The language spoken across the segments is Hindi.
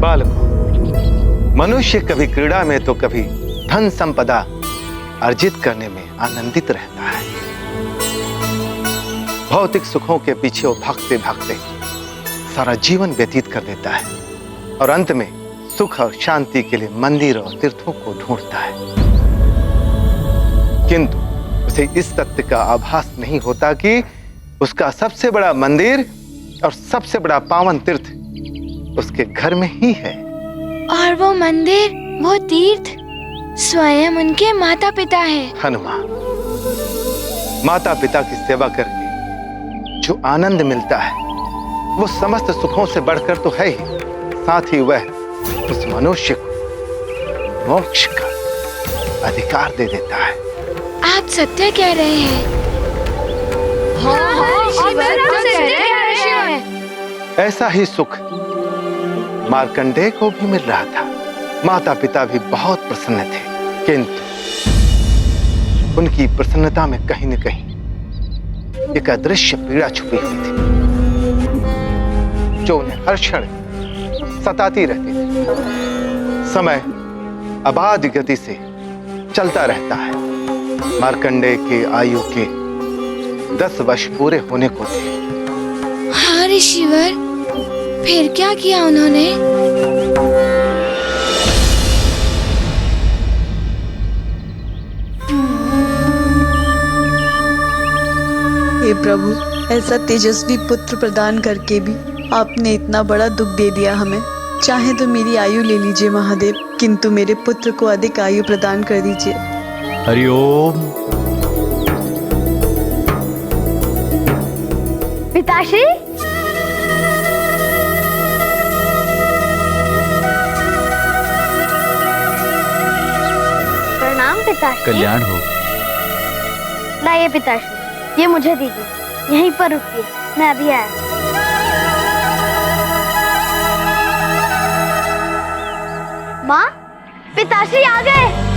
बालकों, मनुष्य कभी क्रीड़ा में तो कभी धन संपदा अर्जित करने में आनंदित रहता है। भौतिक सुखों के पीछे वो भागते भागते सारा जीवन व्यतीत कर देता है और अंत में सुख और शांति के लिए मंदिर और तीर्थों को ढूंढता है। किंतु उसे इस सत्य का आभास नहीं होता कि उसका सबसे बड़ा मंदिर और सबसे बड़ा पावन तीर्थ उसके घर में ही है। और वो मंदिर, वो तीर्थ स्वयं उनके माता पिता है। हनुमान, माता पिता की सेवा करके जो आनंद मिलता है वो समस्त सुखों से बढ़कर तो है ही, साथ ही वह उस मनुष्य को मोक्ष का अधिकार दे देता है। आप सत्य कह रहे हैं। ऐसा ही सुख मार्कंडेय को भी मिल रहा था। माता पिता भी बहुत प्रसन्न थे, किंतु उनकी प्रसन्नता में कहीं न कहीं एक अदृश्य पीड़ा छुपी हुई थी जो उन्हें हर क्षण सताती रहती थी। समय अबाध गति से चलता रहता है। मार्कंडेय के आयु के 10 वर्ष पूरे होने को थे। हाँ ऋषिवर, फिर क्या किया उन्होंने? हे प्रभु, ऐसा तेजस्वी पुत्र प्रदान करके भी आपने इतना बड़ा दुख दे दिया हमें। चाहे तो मेरी आयु ले लीजिए महादेव, किंतु मेरे पुत्र को अधिक आयु प्रदान कर दीजिए। हरिओम। पिताश्री, प्रणाम पिताश्री। कल्याण हो। लाइए पिताश्री, ये मुझे दीजिए। यहीं पर रुकिए, मैं अभी आया। माँ, पिताश्री आ गए।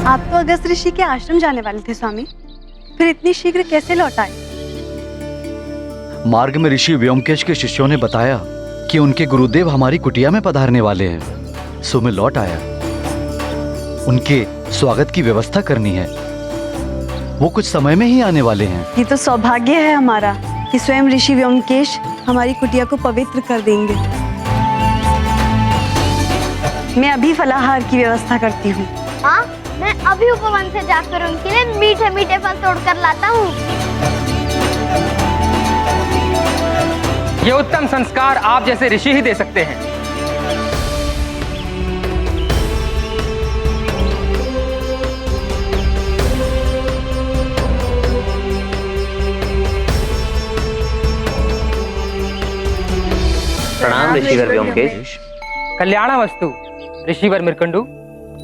आप तो अगस्त ऋषि के आश्रम जाने वाले थे स्वामी, फिर इतनी शीघ्र कैसे लौट आए? मार्ग में ऋषि व्योमकेश के शिष्यों ने बताया कि उनके गुरुदेव हमारी कुटिया में पधारने वाले हैं, सो मैं लौट आया। उनके स्वागत की व्यवस्था करनी है, वो कुछ समय में ही आने वाले हैं। ये तो सौभाग्य है हमारा कि स्वयं ऋषि व्योमकेश हमारी कुटिया को पवित्र कर देंगे। मैं अभी फलाहार की व्यवस्था करती हूँ। हाँ, मैं अभी उपवन से जाकर उनके लिए मीठे मीठे फल तोड़कर लाता हूँ। ये उत्तम संस्कार आप जैसे ऋषि ही दे सकते हैं। प्रणाम ऋषिवर व्योमकेश। कल्याणावस्तु ऋषिवर मृकंडू।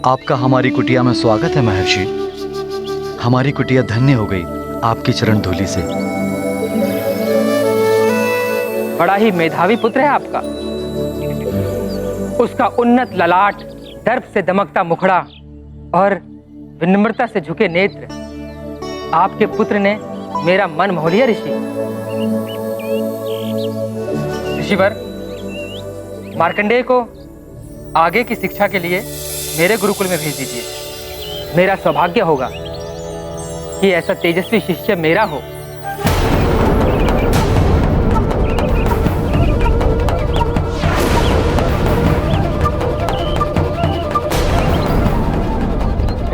आपका हमारी कुटिया में स्वागत है महर्षि। हमारी कुटिया धन्य हो गई आपकी चरण धूलि से। बड़ा ही मेधावी पुत्र है आपका। उसका उन्नत ललाट, दर्प से दमकता मुखड़ा और विनम्रता से झुके नेत्र, आपके पुत्र ने मेरा मन मोह लिया ऋषि। ऋषिवर, मार्कंडेय को आगे की शिक्षा के लिए मेरे गुरुकुल में भेज दीजिए। मेरा सौभाग्य होगा कि ऐसा तेजस्वी शिष्य मेरा हो।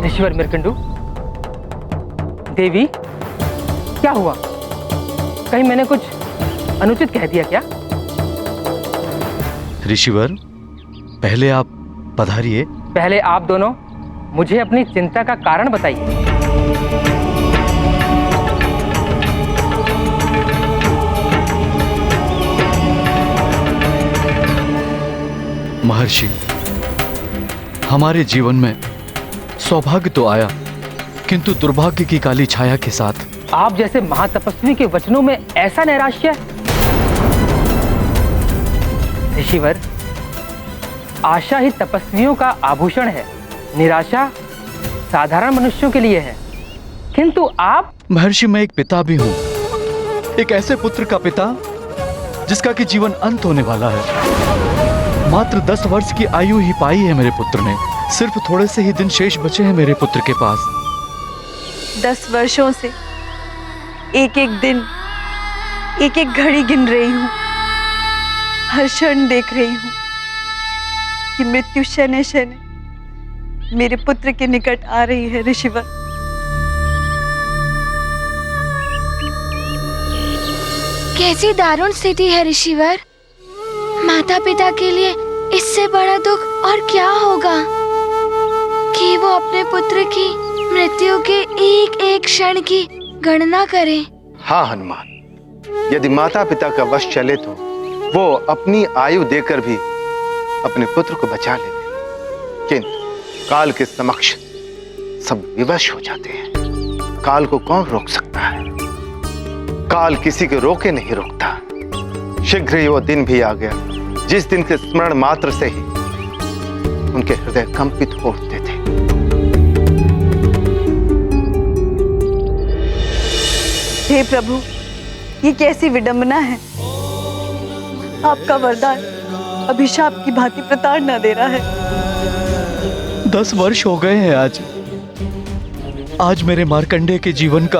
ऋषिवर मृकंडू, देवी, क्या हुआ? कहीं मैंने कुछ अनुचित कह दिया क्या? ऋषिवर, पहले आप पधारिए। पहले आप दोनों मुझे अपनी चिंता का कारण बताइए। महर्षि, हमारे जीवन में सौभाग्य तो आया, किंतु दुर्भाग्य की काली छाया के साथ। आप जैसे महातपस्वी के वचनों में ऐसा नैराश्य? ऋषिवर, आशा ही तपस्वियों का आभूषण है, निराशा साधारण मनुष्यों के लिए है। किंतु आप? महर्षि, मैं एक पिता भी हूं, एक ऐसे पुत्र का पिता जिसका कि जीवन अंत होने वाला है। मात्र 10 वर्ष की आयु ही पाई है मेरे पुत्र ने। सिर्फ थोड़े से ही दिन शेष बचे हैं मेरे पुत्र के पास। 10 वर्षों से एक एक दिन, एक एक घड़ी गिन रही हूँ। हर क्षण देख रही हूँ कि मृत्यु शनै शनै मेरे पुत्र के निकट आ रही है। ऋषिवर, कैसी दारुण स्थिति है ऋषिवर। माता पिता के लिए इससे बड़ा दुख और क्या होगा कि वो अपने पुत्र की मृत्यु के एक एक क्षण की गणना करें। हाँ हनुमान, यदि माता पिता का वश चले तो वो अपनी आयु देकर भी अपने पुत्र को बचा लेते, किंतु काल के समक्ष सब विवश हो जाते हैं। काल को कौन रोक सकता है? काल किसी को रोके नहीं रोकता। शीघ्र ही वो दिन भी आ गया जिस दिन के स्मरण मात्र से ही उनके हृदय कंपित हो उठते थे। हे प्रभु, ये कैसी विडंबना है। आपका वरदान अभिशाप की भांति प्रताड़ना दे रहा है। 10 वर्ष हो गए हैं आज मेरे मार्कंडेय के जीवन का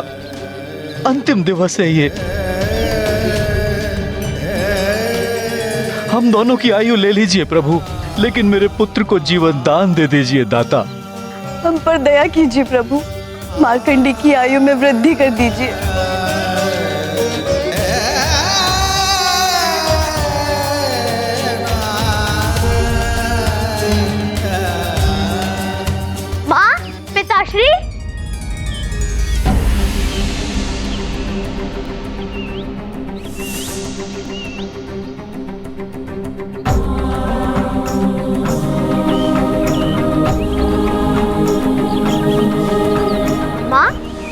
अंतिम दिवस है ये। हम दोनों की आयु ले लीजिए प्रभु, लेकिन मेरे पुत्र को जीवन दान दे दीजिए दाता। हम पर दया कीजिए प्रभु, मार्कंडेय की आयु में वृद्धि कर दीजिए। माँ, पिताश्री,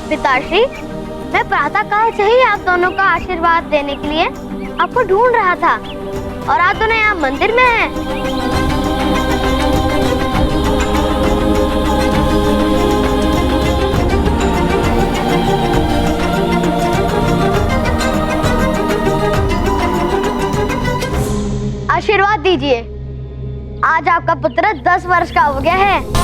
पिताश्री, मैं प्रातःकाल से ही आप दोनों का आशीर्वाद देने के लिए आपको ढूंढ रहा था और आप दोनों यहाँ मंदिर में हैं। आशीर्वाद दीजिए, आज आपका पुत्र 10 वर्ष का हो गया है।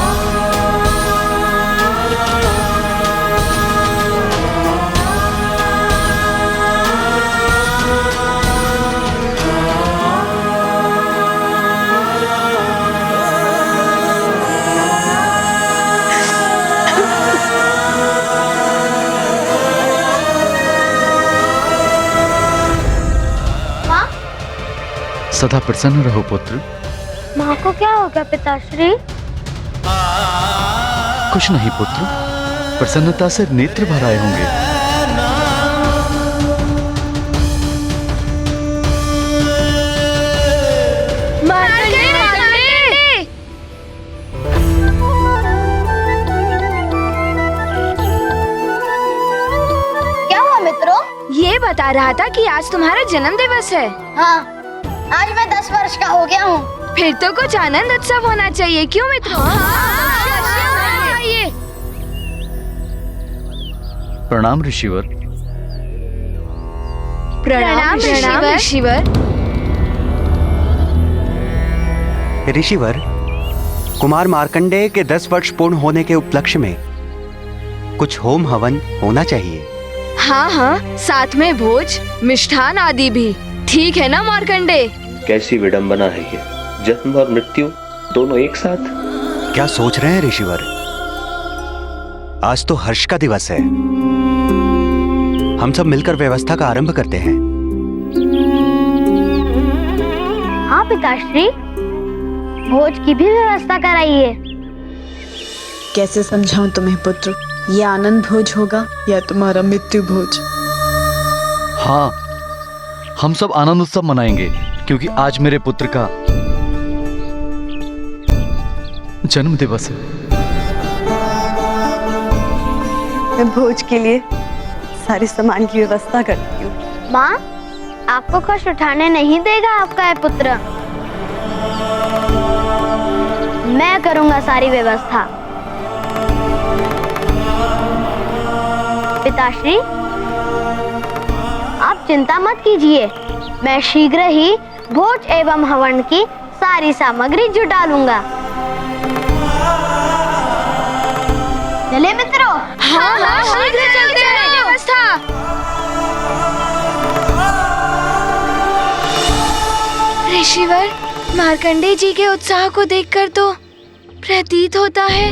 सदा प्रसन्न रहो पुत्र। माँ को क्या हो गया पिताश्री? कुछ नहीं पुत्र, प्रसन्नता से नेत्र भर आए होंगे। क्या हुआ मित्रों? ये बता रहा था कि आज तुम्हारा जन्म दिवस है। हाँ, आज मैं 10 वर्ष का हो गया हूँ। फिर तो कुछ आनंद उत्सव होना चाहिए, क्यों मित्रों? ये प्रणाम ऋषिवर। प्रणाम ऋषिवर। ऋषिवर, कुमार मार्कंडेय के 10 वर्ष पूर्ण होने के उपलक्ष्य में कुछ होम हवन होना चाहिए। हाँ हाँ, साथ में भोज, मिष्ठान आदि भी। ठीक है ना मार्कंडेय? कैसी विडंबना है ये, जन्म और मृत्यु दोनों एक साथ। क्या सोच रहे हैं ऋषिवर? आज तो हर्ष का दिवस है। हम सब मिलकर व्यवस्था का आरंभ करते हैं। हाँ पिताश्री, भोज की भी व्यवस्था कराइए। कैसे समझाऊं तुम्हें पुत्र, ये आनंद भोज होगा या तुम्हारा मृत्यु भोज? हाँ, हम सब आनंद उत्सव मनाएंगे क्योंकि आज मेरे पुत्र का जन्म दिवस है। मैं भोज के लिए सारे सामान की व्यवस्था करती हूँ। माँ, आपको कष्ट उठाने नहीं देगा आपका ये पुत्र। मैं करूंगा सारी व्यवस्था। पिताश्री, आप चिंता मत कीजिए, मैं शीघ्र ही भोज एवं हवन की सारी सामग्री जुटा लूंगा। चले मित्रों। हाँ हाँ, शीघ्र चलते हैं। व्यवस्था। ऋषिवर, मार्कंडेय जी के उत्साह को देखकर तो प्रतीत होता है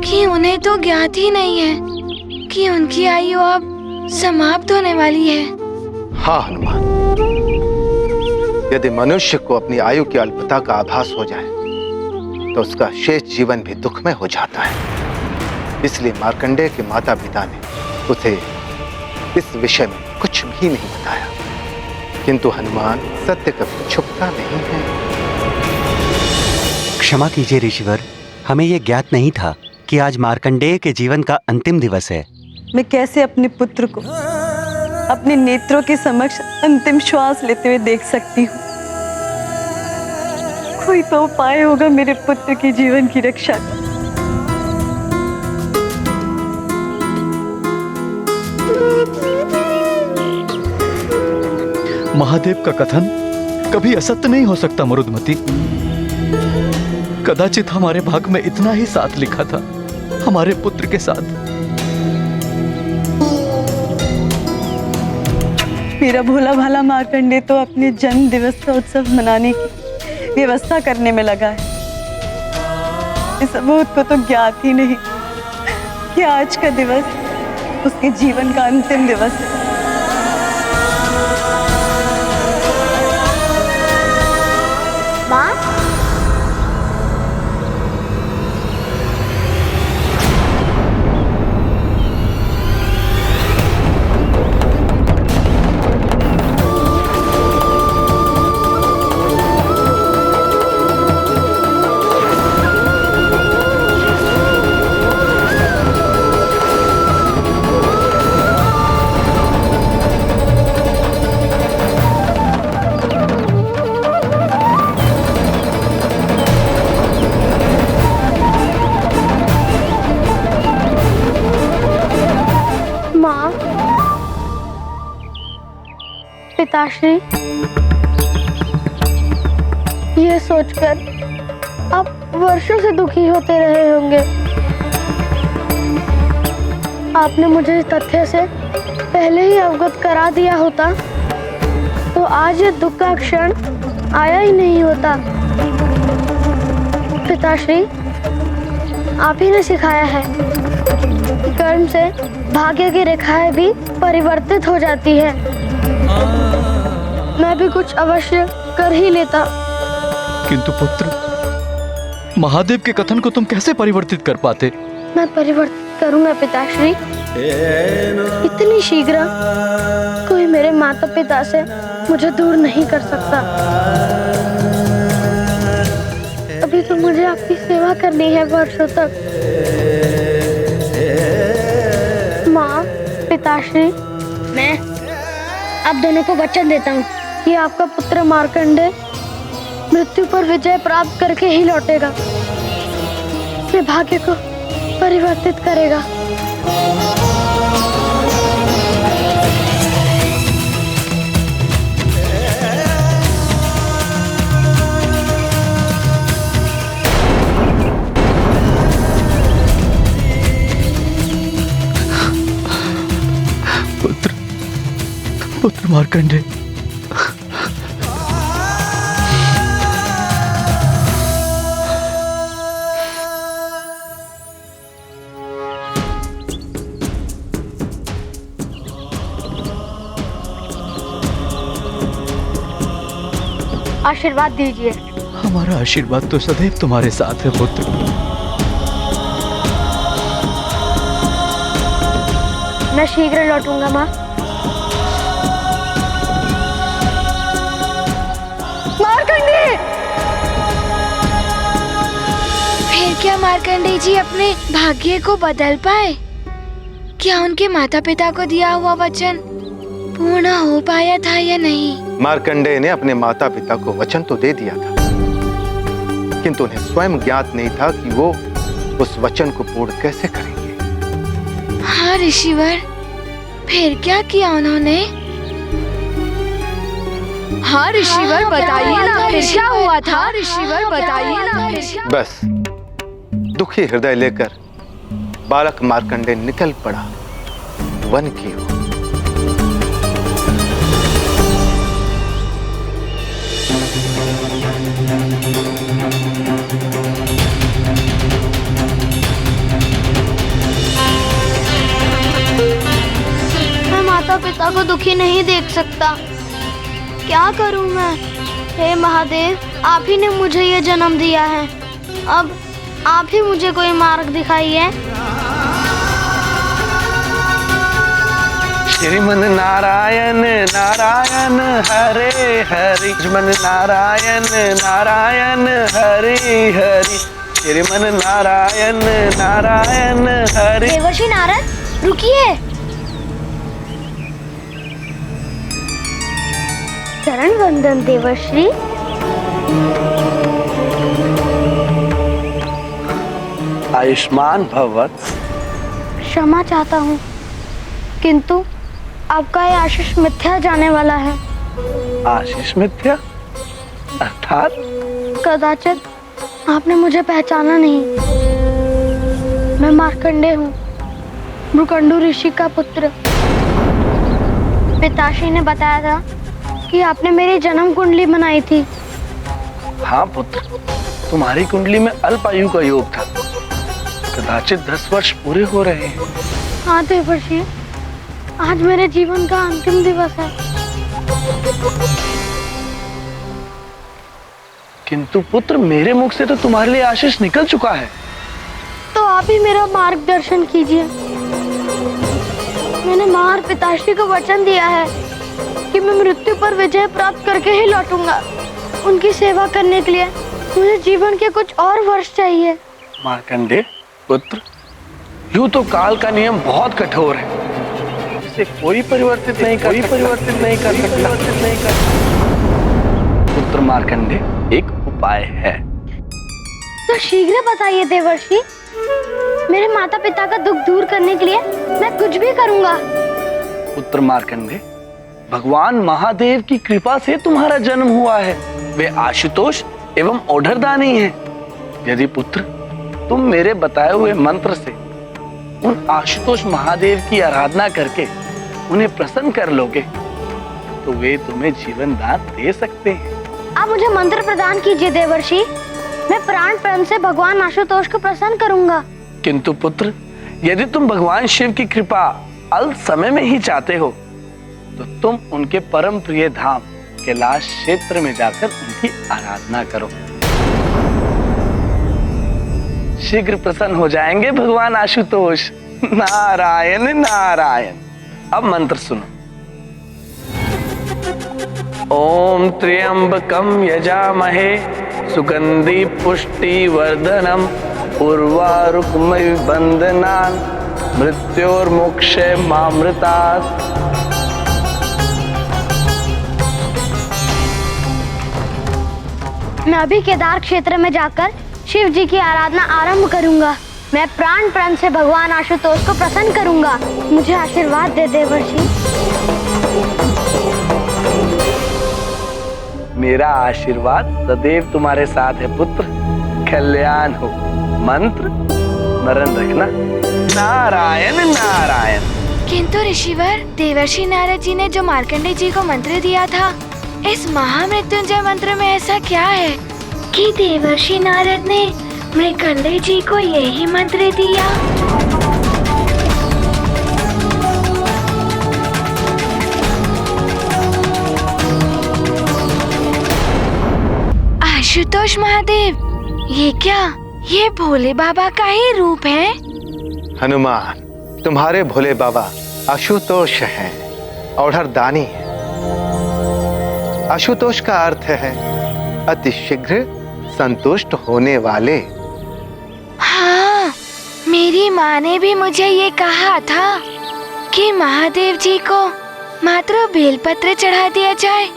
कि उन्हें तो ज्ञात ही नहीं है कि उनकी आयु अब समाप्त होने वाली है। हाँ हनुमान, यदि मनुष्य को अपनी आयु की अल्पता का आभास हो जाए तो उसका शेष जीवन भी दुख में हो जाता है। इसलिए मार्कंडेय के माता पिता ने उसे इस विषय में कुछ भी नहीं बताया। किंतु हनुमान, सत्य कभी छुपता नहीं है। क्षमा कीजिए ऋषिवर, हमें यह ज्ञात नहीं था कि आज मार्कंडेय के जीवन का अंतिम दिवस है। मैं कैसे अपने पुत्र को अपने नेत्रों के समक्ष अंतिम श्वास लेते हुए देख सकती हूँ? कोई तो उपाय होगा मेरे पुत्र के जीवन की रक्षा का। महादेव का कथन कभी असत्य नहीं हो सकता मरुदमती। कदाचित हमारे भाग में इतना ही साथ लिखा था हमारे पुत्र के साथ। मेरा भोला भाला मार्कंडेय तो अपने जन्म दिवस का उत्सव मनाने की व्यवस्था करने में लगा है। इस सबूत को तो ज्ञात ही नहीं कि आज का दिवस उसके जीवन का अंतिम दिवस है। माँ, पिताश्री, ये सोचकर आप वर्षों से दुखी होते रहे होंगे। आपने मुझे इस तथ्य से पहले ही अवगत करा दिया होता तो आज ये दुख का क्षण आया ही नहीं होता। पिताश्री, आप ही ने सिखाया है कि कर्म से भाग्य की रेखाएं भी परिवर्तित हो जाती है। मैं भी कुछ अवश्य कर ही लेता। किंतु पुत्र, महादेव के कथन को तुम कैसे परिवर्तित कर पाते? मैं परिवर्तित करूंगा पिताश्री। इतनी शीघ्र कोई मेरे माता पिता से मुझे दूर नहीं कर सकता। अभी तो मुझे आपकी सेवा करनी है वर्षों तक। माँ, पिताश्री, मैं आप दोनों को वचन देता हूँ कि आपका पुत्र मार्कंडेय मृत्यु पर विजय प्राप्त करके ही लौटेगा। अपने भाग्य को परिवर्तित करेगा। पुत्र मार्कंडेय, आशीर्वाद दीजिए। हमारा आशीर्वाद तो सदैव तुम्हारे साथ है पुत्र। मैं शीघ्र लौटूंगा माँ। मार्कंडे! फिर क्या मार्कंडे जी अपने भाग्य को बदल पाए? क्या उनके माता पिता को दिया हुआ वचन पूर्ण हो पाया था या नहीं? मार्कंडेय ने अपने माता पिता को वचन तो दे दिया था, किंतु उन्हें स्वयं ज्ञात नहीं था कि वो उस वचन को पूर्ण कैसे करेंगे। हाँ ऋषिवर, फिर क्या किया उन्होंने? हाँ ऋषिवर, बताइए ना फिर क्या हुआ था? ऋषिवर बताइए ना। बस दुखी हृदय लेकर बालक मार्कंडेय निकल पड़ा वन की ओर। मैं माता पिता को दुखी नहीं देख सकता। क्या करूं मैं? हे महादेव, आप ही ने मुझे ये जन्म दिया है। अब आप ही मुझे कोई मार्ग दिखाइए। श्रीमन नारायण नारायण हरे हरि, श्रीमन नारायण नारायण हरे हरि, श्रीमन नारायण नारायण हरे। देवर्षि नारद, रुकिए। चरण वंदन देवर्षि। आयुष्मान भवत्। क्षमा चाहता हूँ, किंतु आपका ये आशीष मिथ्या जाने वाला है। आशीष मिथ्या अर्थात? कदाचित आपने मुझे पहचाना नहीं। मैं मार्कंडेय हूँ, मृकंडू ऋषि का पुत्र। पिताश्री ने बताया था कि आपने मेरी जन्म कुंडली बनाई थी। हाँ पुत्र, तुम्हारी कुंडली में अल्प आयु का योग था। कदाचित 10 वर्ष पूरे हो रहे हैं। हाँ देवर्षि, आज मेरे जीवन का अंतिम दिवस है। किंतु पुत्र, मेरे मुख से तो तुम्हारे लिए आशीष निकल चुका है। तो आप ही मेरा मार्गदर्शन कीजिए। मैंने महार पिताश्री को वचन दिया है कि मैं मृत्यु पर विजय प्राप्त करके ही लौटूंगा। उनकी सेवा करने के लिए मुझे जीवन के कुछ और वर्ष चाहिए। मार्कंडेय पुत्र, यूं तो काल का नियम बहुत कठोर है, इसे कोई परिवर्तित नहीं कर सकता। पुत्र मार्कंडेय, एक उपाय है। तो शीघ्र बताइए देवर्षि। मेरे माता पिता का दुख दूर करने के लिए मैं कुछ भी करूंगा। पुत्र मार्कंडेय, भगवान महादेव की कृपा से तुम्हारा जन्म हुआ है। वे आशुतोष एवं ओढ़रदानी हैं। यदि पुत्र तुम मेरे बताए हुए मंत्र से उन आशुतोष महादेव की आराधना करके उन्हें प्रसन्न कर लोगे, तो वे तुम्हें जीवन दान दे सकते हैं। आप मुझे मंत्र प्रदान कीजिए देवर्षि। मैं प्राण प्रण से भगवान आशुतोष को प्रसन्न करूंगा। किंतु पुत्र, यदि तुम भगवान शिव की कृपा अल्प समय में ही चाहते हो, तो तुम उनके परम प्रिय धाम कैलाश क्षेत्र में जाकर उनकी आराधना करो। शीघ्र प्रसन्न हो जाएंगे भगवान आशुतोष। नारायण नारायण। अब मंत्र सुनो। ओम त्र्यंबकम यजामहे सुगंधि पुष्टि वर्धनम उर्वारुकमय बंधनान मृत्योर्मोक्षे मामृतात्। मैं अभी केदार क्षेत्र में जाकर शिव जी की आराधना आरंभ करूंगा। मैं प्राण प्रण से भगवान आशुतोष को प्रसन्न करूंगा। मुझे आशीर्वाद दे देवर्षि। मेरा आशीर्वाद सदैव तुम्हारे साथ है पुत्र। कल्याण हो। मंत्र स्मरण रखना। नारायण नारायण। किंतु ऋषिवर, देवर्षि नारद जी ने जो मार्कंडेय जी को मंत्र दिया था, इस महामृत्युंजय मंत्र में ऐसा क्या है कि देवर्षि नारद ने मार्कंडेय जी को यही मंत्र दिया? आशुतोष महादेव, ये क्या? ये भोले बाबा का ही रूप है? हनुमान, तुम्हारे भोले बाबा आशुतोष हैं, औढ़रदानी हैं। आशुतोष का अर्थ है अति शीघ्र संतुष्ट होने वाले। हाँ, मेरी माँ ने भी मुझे ये कहा था कि महादेव जी को मात्र बेलपत्र चढ़ा दिया जाए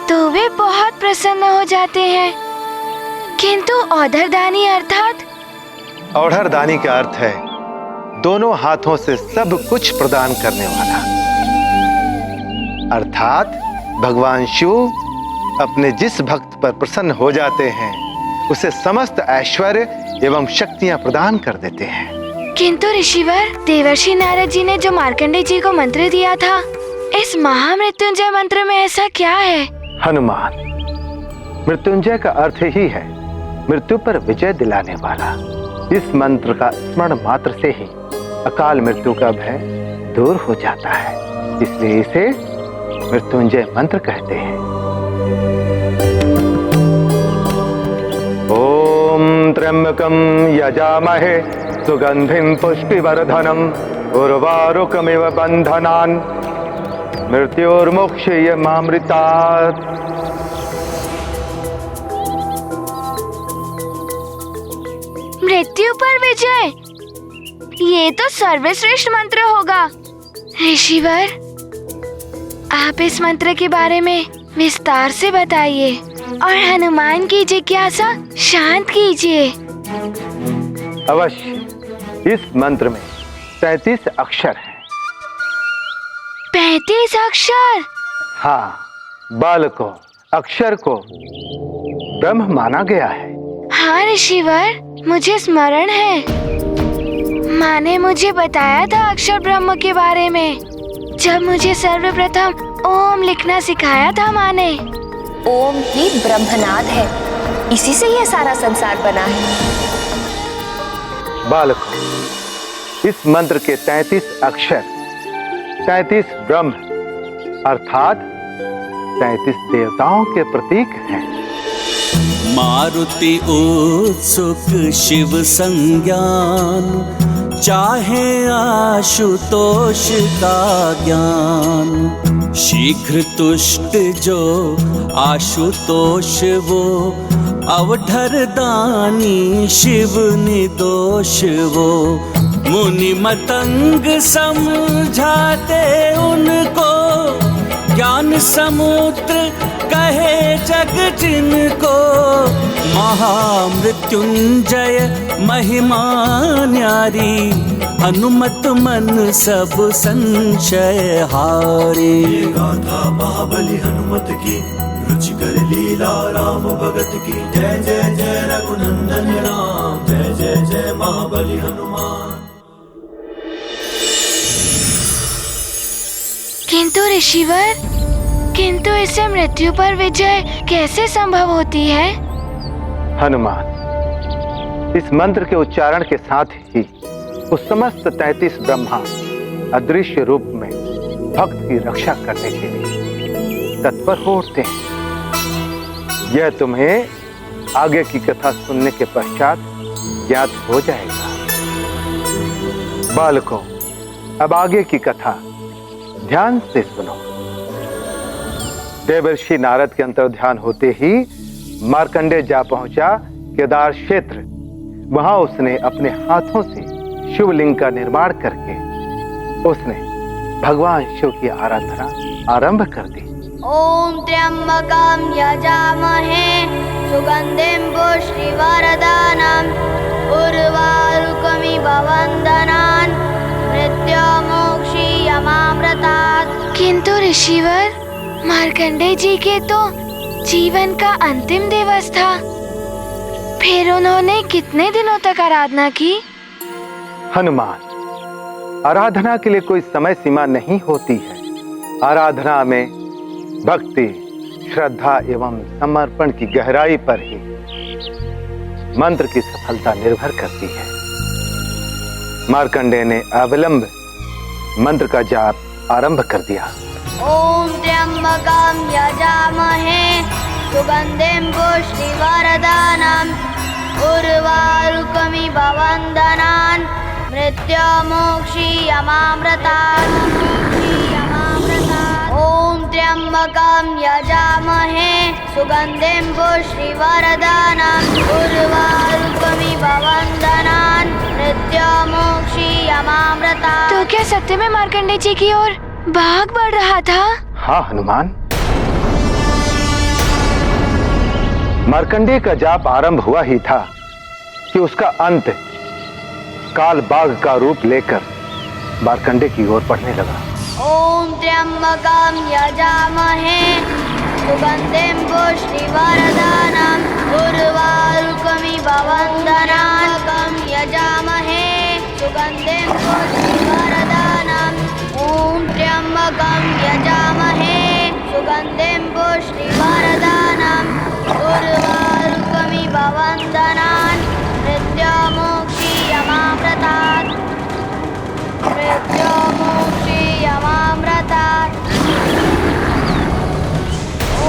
तो वे बहुत प्रसन्न हो जाते हैं, किंतु औढ़रदानी अर्थात? औढ़रदानी का अर्थ है दोनों हाथों से सब कुछ प्रदान करने वाला, अर्थात भगवान शिव अपने जिस भक्त पर प्रसन्न हो जाते हैं उसे समस्त ऐश्वर्य एवं शक्तियां प्रदान कर देते हैं। किंतु ऋषिवर, देवर्षि नारद जी ने जो मार्कंडेय जी को मंत्र दिया था, इस महामृत्युंजय मंत्र में ऐसा क्या है? हनुमान, मृत्युंजय का अर्थ ही है मृत्यु पर विजय दिलाने वाला। इस मंत्र का स्मरण मात्र से ही अकाल मृत्यु का भय दूर हो जाता है, इसलिए इसे मृत्युंजय मंत्र कहते हैं। ओम त्र्यंबकम यजामहे सुगंधिम पुष्टिवर्धनम उर्वारुकमिव बंधनान मृत्युर्मुक्षयमामृतात्। मृत्यु पर विजय, ये तो सर्वश्रेष्ठ मंत्र होगा। ऋषिवर, आप इस मंत्र के बारे में विस्तार से बताइए और हनुमान की जिज्ञासा शांत कीजिए। अवश्य। इस मंत्र में 33 अक्षर हैं। 35 अक्षर? हाँ, बाल को, अक्षर को ब्रह्म माना गया है। हाँ ऋषिवर, मुझे स्मरण है, माँ ने मुझे बताया था अक्षर ब्रह्म के बारे में, जब मुझे सर्वप्रथम ओम लिखना सिखाया था माँ ने। ओम ही ब्रह्मनाद है, इसी से यह सारा संसार बना है। बालकों, इस मंत्र के 33 अक्षर 33 ब्रह्म अर्थात 33 देवताओं के प्रतीक हैं। मारुति उत्सुक शिव संज्ञान, चाहे आशुतोष का ज्ञान। शीघ्र तुष्ट जो आशुतोष वो, अवधरदानी शिव निर्दोष वो। मुनि मतंग समझाते उनको, ज्ञान समुद्र कहे जग जिनको। महामृत्युंजय महिमा न्यारी, हनुमत मन सब संशय हारे। गाथा महाबली हनुमत की, रुचिकर लीला राम भगत की। जय जय जय रघुनंदन राम, जय जय जय महाबली हनुमान। किंतु ऋषिवर, किंतु इससे मृत्यु पर विजय कैसे संभव होती है? हनुमान, इस मंत्र के उच्चारण के साथ ही उस समस्त 33 ब्रह्मा अदृश्य रूप में भक्त की रक्षा करने के लिए तत्पर हो उठते हैं। यह तुम्हें आगे की कथा सुनने के पश्चात ज्ञात हो जाएगा। बालकों, अब आगे की कथा ध्यान से सुनो। देवर्षि नारद के अंतर्ध्यान होते ही मार्कंडेय जा पहुंचा केदार क्षेत्र। वहां उसने अपने हाथों से शिवलिंग का निर्माण करके उसने भगवान शिव की आराधना आरंभ कर दी। ओम त्र्यंबकम यजामहे सुगंधिम पुष्टिवर्धनम उर्वारुकमिव बंधनान मृत्युर्मुक्षयमामृतात्। किंतु ऋषिवर, मार्कंडेय जी के तो जीवन का अंतिम दिवस था, फिर उन्होंने कितने दिनों तक आराधना की? हनुमान, आराधना के लिए कोई समय सीमा नहीं होती है। आराधना में भक्ति, श्रद्धा एवं समर्पण की गहराई पर ही मंत्र की सफलता निर्भर करती है। मार्कंडेय ने अविलंब मंत्र का जाप आरंभ कर दिया। ओम त्र्यंबकम यजामहे सुगन्धिं पुष्टिवर्धनम् उर्वारुकमिव वन्दनान् मृत्युमोक्षीयमामृतात् ॐ त्र्यम्बकं यजामहे सुगन्धिं पुष्टिवर्धनम् उर्वारुकमिव वन्दनान् मृत्युमोक्षीयमामृतात्। तो क्या सत्य में मार्कंडेय जी की ओर भाग बढ़ रहा था? हाँ हनुमान, मार्कंडेय का जाप आरंभ हुआ ही था कि उसका अंत काल बाघ का रूप लेकर मार्कंडेय की ओर बढ़ने लगा। ॐ त्र्यम्बकं यजामहे सुगन्धिं पुष्टिवर्धनम् उर्वारुकमिव वन्दनान् यजामहे सुगन्धिं पुष्टिवर्धनम् ॐ त्र्यम्बकं यजामहे सुगन्धिं पुष्टिवर्धनम् उर्वारुकमिव वन्दनान् मृत्युमोक्षीयमामृतात् मृत्युमोक्षीयमामृतात् ॐ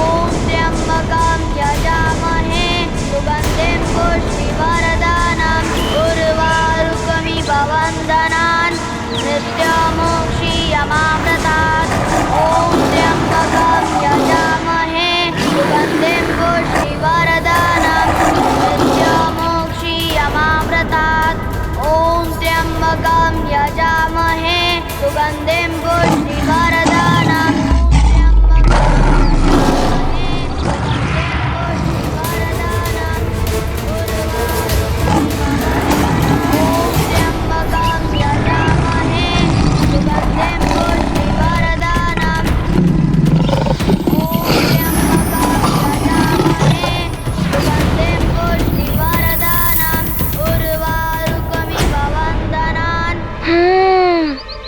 त्र्यम्बकं यजामहे सुगन्धिं पुष्टिवर्धनम् उर्वारुकमिव वन्दनान् मृत्युमोक्षीयमामृतात् ॐ त्र्यम्बकं यजामहे सुगन्धिं पुष्टिवर्धनम् मृत्युमोक्षीयमामृतात् ॐ त्र्यम्बकं यजामहे सुगन्धिं पुष्टिवर्धनम्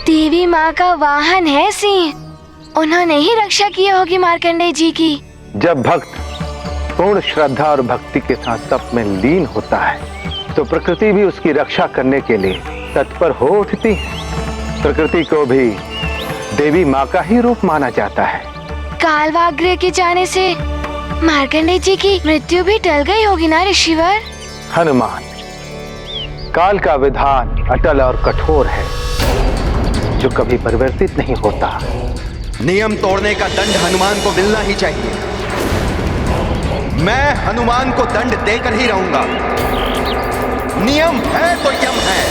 देवी माँ का वाहन है सिंह, उन्होंने ही रक्षा की होगी मार्कंडेय जी की। जब भक्त पूर्ण श्रद्धा और भक्ति के साथ तप में लीन होता है तो प्रकृति भी उसकी रक्षा करने के लिए तत्पर हो उठती है। प्रकृति को भी देवी माँ का ही रूप माना जाता है। कालवाग्र के जाने से मार्कंडेय जी की मृत्यु भी टल गई होगी ना ऋषिवर? हनुमान, काल का विधान अटल और कठोर है जो कभी परिवर्तित नहीं होता। नियम तोड़ने का दंड हनुमान को मिलना ही चाहिए। मैं हनुमान को दंड देकर ही रहूंगा। नियम है तो यम है।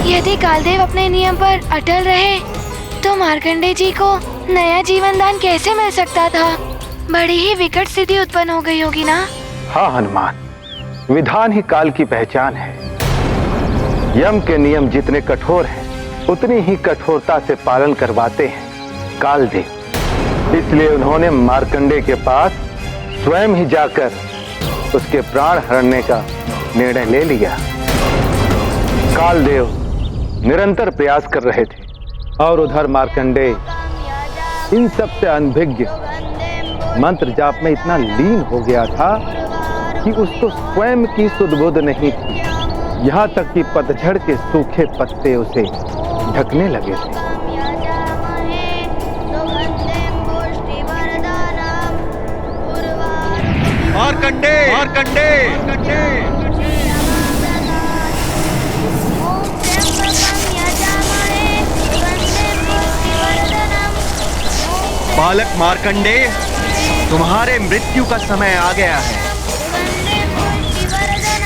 यदि कालदेव अपने नियम पर अटल रहे तो मार्कंडेय जी को नया जीवन दान कैसे मिल सकता था? बड़ी ही विकट स्थिति उत्पन्न हो गई होगी ना? हाँ हनुमान, विधान ही काल की पहचान है। यम के नियम जितने कठोर हैं उतनी ही कठोरता से पालन करवाते हैं कालदेव। इसलिए उन्होंने मार्कंडेय के पास स्वयं ही जाकर उसके प्राण हरने का निर्णय ले लिया। कालदेव निरंतर प्रयास कर रहे थे और उधर मार्कंडेय इन सब से अनभिज्ञ मंत्र जाप में इतना लीन हो गया था कि उसको स्वयं की सुध-बुध नहीं थी। यहाँ तक कि पतझड़ के सूखे पत्ते उसे ढकने लगे थे। मार्कंडेय, मार्कंडेय, बालक मार्कंडेय, तुम्हारे मृत्यु का समय आ गया है।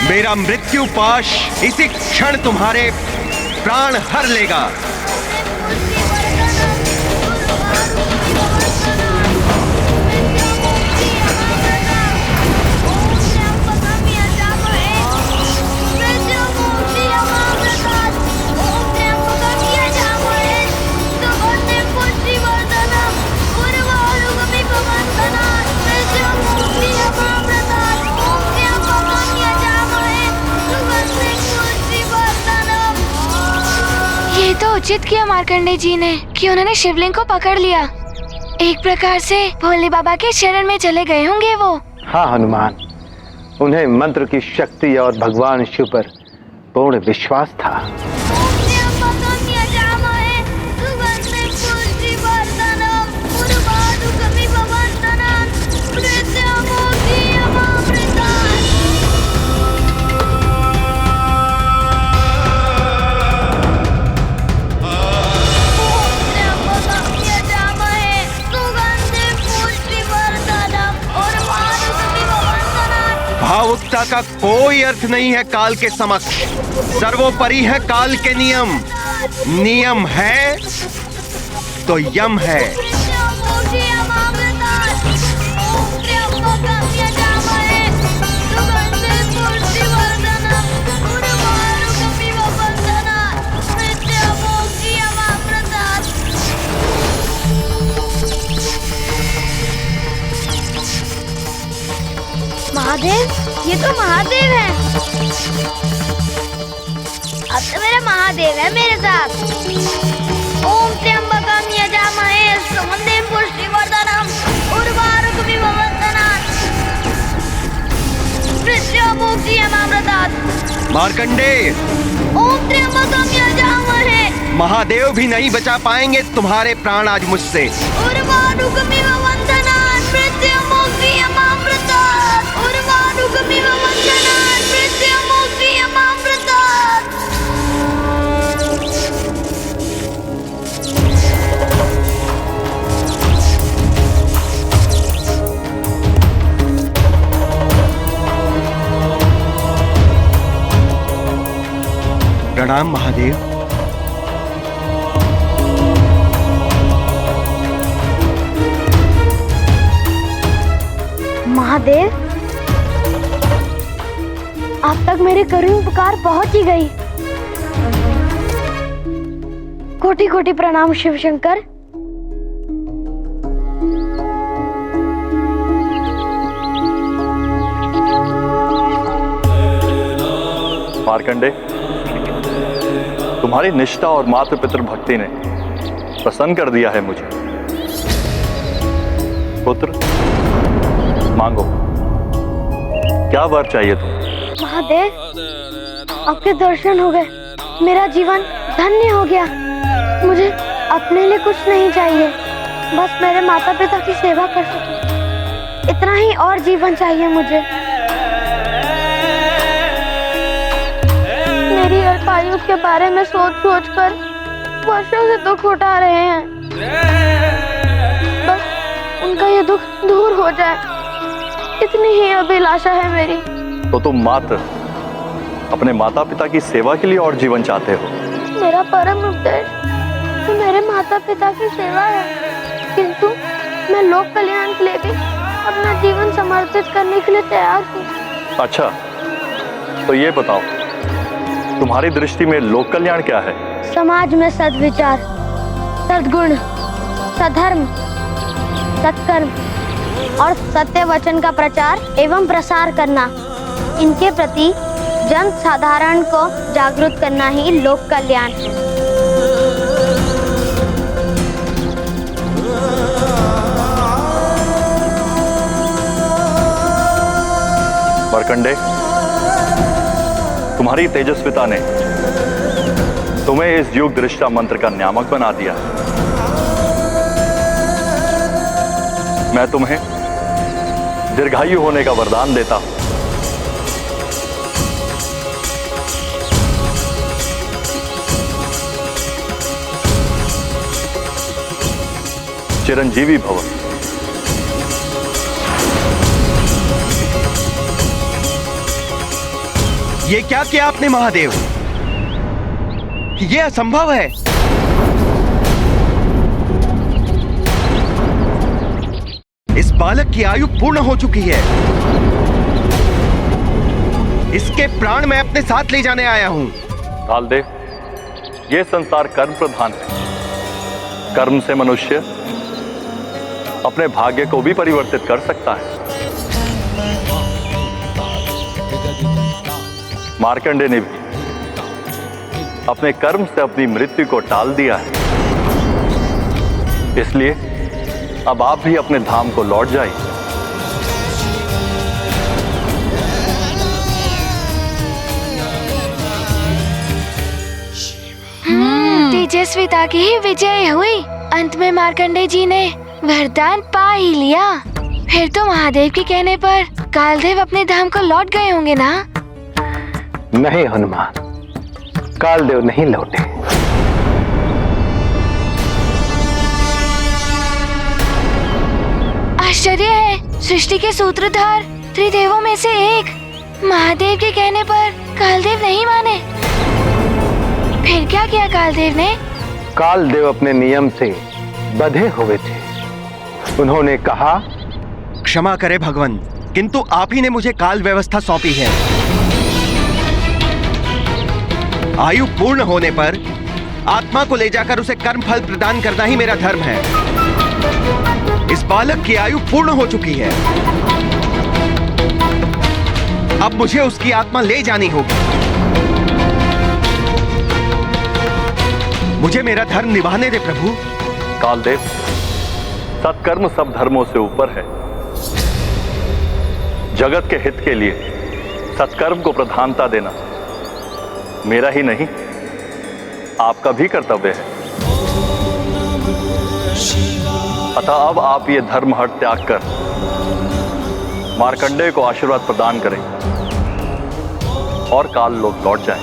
मेरा मृत्यु पाश इसी क्षण तुम्हारे प्राण हर लेगा। ये तो उचित किया मार्कंडेय जी ने कि उन्होंने शिवलिंग को पकड़ लिया। एक प्रकार से भोले बाबा के शरण में चले गए होंगे वो। हाँ हनुमान, उन्हें मंत्र की शक्ति और भगवान शिव पर पूर्ण विश्वास था। भावुकता का कोई अर्थ नहीं है काल के समक्ष। सर्वोपरि है काल के नियम। नियम है तो यम है। महादेव, ये तो महादेव है। अब तो मेरा महादेव है मेरे साथ। ओम त्र्यंबकम यजामहे सुगंधिं पुष्टिवर्धनम् उर्वारुकमिव बन्धनात् मृत्युमुक्षीयमामृतात्। मार्कंडेय, ओम त्र्यंबकम यजामहे। महादेव भी नहीं बचा पाएंगे तुम्हारे प्राण आज मुझसे। उर्वारुकमिव बन्धनात् मृत्युमुक्षीयमामृतात्। उर्वारुकमिव बन्धनात् मृत्युमुक्षीयमामृतात्। प्रणाम महादेव। महादेव, आप तक मेरी करुण पुकार पहुंच ही गई। कोटि कोटि प्रणाम शिव शंकर। मार्कंडे, तुम्हारी निष्ठा और मातृ पितृ भक्ति ने प्रसन्न कर दिया है मुझे। पुत्र, मांगो, क्या वर चाहिए तुम? महादेव, आपके दर्शन हो गए, मेरा जीवन धन्य हो गया। मुझे अपने लिए कुछ नहीं चाहिए, बस मेरे माता पिता की सेवा कर सकूं, इतना ही और जीवन चाहिए मुझे। मेरी अल्पायु के बारे में सोच सोच कर वर्षों से दुख उठा रहे हैं। बस उनका ये दुख दूर हो जाए, इतनी ही अभिलाषा है मेरी। तो तुम मात्र अपने माता पिता की सेवा के लिए और जीवन चाहते हो? मेरा परम उद्देश्य तो मेरे माता पिता की सेवा है, किंतु मैं लोक कल्याण के लिए भी अपना जीवन समर्पित करने के लिए तैयार हूँ। अच्छा, तो ये बताओ, तुम्हारी दृष्टि में लोक कल्याण क्या है? समाज में सद्विचार, सद्गुण, सधर्म, सत्कर्म और सत्य वचन का प्रचार एवं प्रसार करना, इनके प्रति जन साधारण को जागरूक करना ही लोक कल्याण है। मार्कंडे, तुम्हारी तेजस्विता ने तुम्हें इस युग दृष्टा मंत्र का नियामक बना दिया। मैं तुम्हें दीर्घायु होने का वरदान देता हूं। चिरंजीवी भव। ये क्या किया आपने महादेव? ये असंभव है। इस बालक की आयु पूर्ण हो चुकी है। इसके प्राण मैं अपने साथ ले जाने आया हूं। कालदेव, ये संसार कर्म प्रधान है। कर्म से मनुष्य अपने भाग्य को भी परिवर्तित कर सकता है। मार्कंडे ने भी अपने कर्म से अपनी मृत्यु को टाल दिया है, इसलिए अब आप भी अपने धाम को लौट जाइए। तेजस्विता की ही विजय हुई। अंत में मार्कंडे जी ने वरदान पा ही लिया। फिर तो महादेव के कहने पर कालदेव अपने धाम को लौट गए होंगे ना? नहीं हनुमान, कालदेव नहीं लौटे। आश्चर्य है, सृष्टि के सूत्रधार त्रिदेवों में से एक महादेव के कहने पर कालदेव नहीं माने। फिर क्या किया कालदेव ने? कालदेव अपने नियम से बंधे हुए थे। उन्होंने कहा, क्षमा करे भगवान, किंतु आप ही ने मुझे काल व्यवस्था सौंपी है। आयु पूर्ण होने पर आत्मा को ले जाकर उसे कर्म फल प्रदान करना ही मेरा धर्म है। इस बालक की आयु पूर्ण हो चुकी है, अब मुझे उसकी आत्मा ले जानी होगी। मुझे मेरा धर्म निभाने दे प्रभु। कालदेव, सत्कर्म सब धर्मों से ऊपर है। जगत के हित के लिए सत्कर्म को प्रधानता देना मेरा ही नहीं, आपका भी कर्तव्य है। अतः अब आप ये धर्म हट त्याग कर मार्कंडेय को आशीर्वाद प्रदान करें और काल लोक लौट जाएं।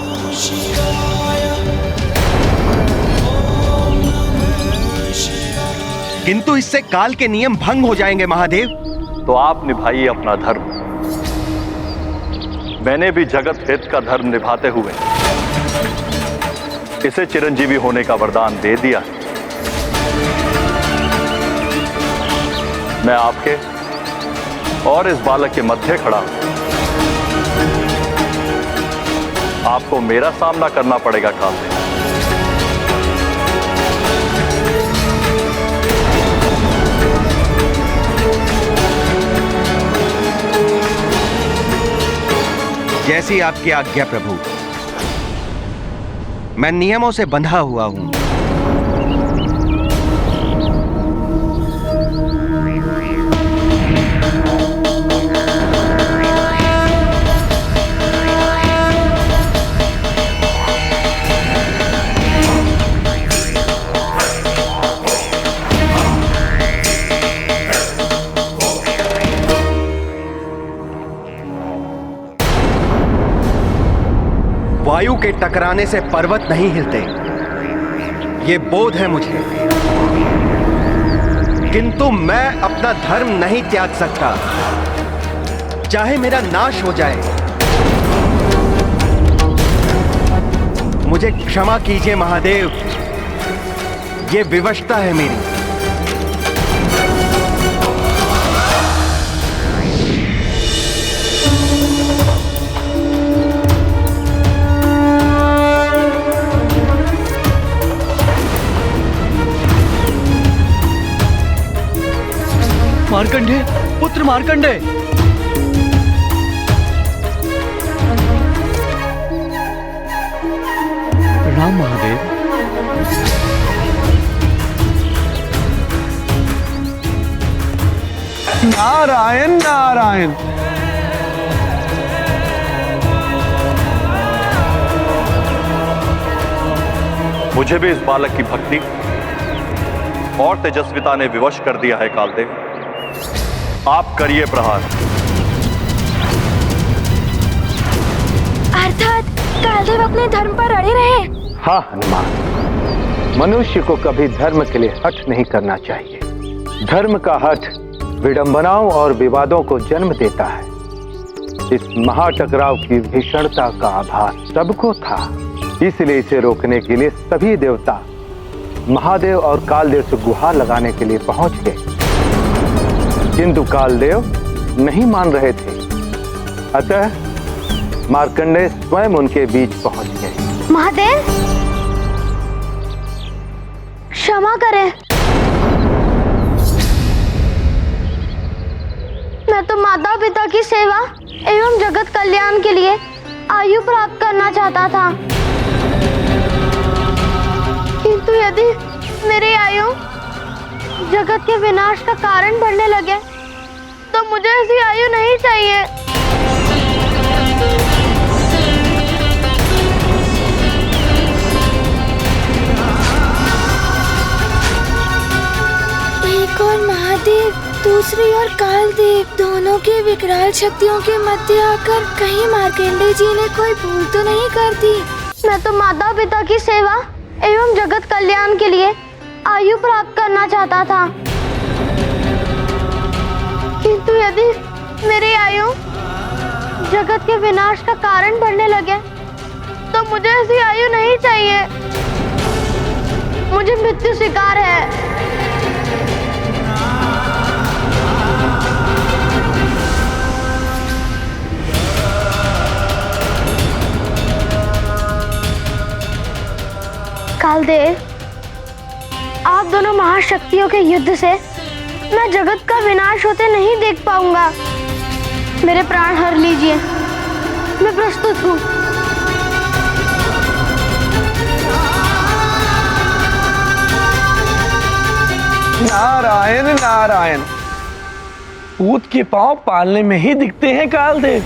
किंतु इससे काल के नियम भंग हो जाएंगे महादेव। तो आप निभाइए अपना धर्म। मैंने भी जगत हित का धर्म निभाते हुए इसे चिरंजीवी होने का वरदान दे दिया। मैं आपके और इस बालक के मध्य खड़ा हूं। आपको मेरा सामना करना पड़ेगा कालदेव। जैसी आपकी आज्ञा प्रभु। मैं नियमों से बंधा हुआ हूं। वायु के टकराने से पर्वत नहीं हिलते, ये बोध है मुझे। किंतु मैं अपना धर्म नहीं त्याग सकता, चाहे मेरा नाश हो जाए। मुझे क्षमा कीजिए महादेव, ये विवशता है मेरी। मार्कंडेय, पुत्र मार्कंडेय। प्रणाम महादेव। नारायण नारायण। मुझे भी इस बालक की भक्ति और तेजस्विता ने विवश कर दिया है कालदेव। आप करिए प्रहार। अर्थात कालदेव अपने धर्म पर अड़े रहे। हाँ हनुमान, मनुष्य को कभी धर्म के लिए हठ नहीं करना चाहिए। धर्म का हठ विडंबनाओं और विवादों को जन्म देता है। इस महाटकराव की भीषणता का आभास सबको था, इसलिए इसे रोकने के लिए सभी देवता महादेव और कालदेव से गुहार लगाने के लिए पहुंच गए। किंतु कालदेव नहीं मान रहे थे, अतः मार्कंडेय स्वयं उनके बीच पहुंच गए। महादेव, क्षमा करें। मैं तो माता पिता की सेवा एवं जगत कल्याण के लिए आयु प्राप्त करना चाहता था, किंतु यदि मेरी आयु जगत के विनाश का कारण बनने लगे तो मुझे ऐसी आयु नहीं चाहिए। एक और महादेव, दूसरी ओर कालदेव, दोनों की विकराल शक्तियों के मध्य आकर कहीं मार्कंडेय जी ने कोई भूल तो नहीं कर दी। मैं तो माता पिता की सेवा एवं जगत कल्याण के लिए आयु प्राप्त करना चाहता था, किंतु यदि मेरी आयु जगत के विनाश का कारण बनने लगे तो मुझे ऐसी आयु नहीं चाहिए। मुझे मृत्यु स्वीकार है। कालदेव, आप दोनों महाशक्तियों के युद्ध से मैं जगत का विनाश होते नहीं देख पाऊंगा। मेरे प्राण हर लीजिए, मैं प्रस्तुत हूँ। नारायण नारायण, पूत के पांव पालने में ही दिखते हैं कालदेव।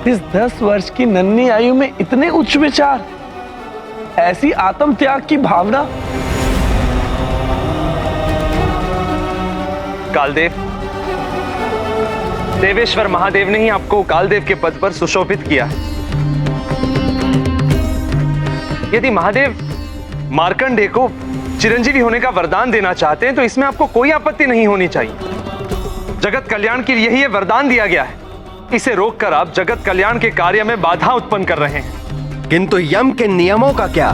इस 10 वर्ष की नन्ही आयु में इतने उच्च विचार, ऐसी आत्म त्याग की भावना। कालदेव, देवेश्वर महादेव ने ही आपको कालदेव के पद पर सुशोभित किया है। यदि महादेव मार्कंडेय को चिरंजीवी होने का वरदान देना चाहते हैं तो इसमें आपको कोई आपत्ति नहीं होनी चाहिए। जगत कल्याण के लिए ही यह वरदान दिया गया है। इसे रोककर आप जगत कल्याण के कार्य में बाधा उत्पन्न कर रहे हैं। किंतु यम के नियमों का क्या?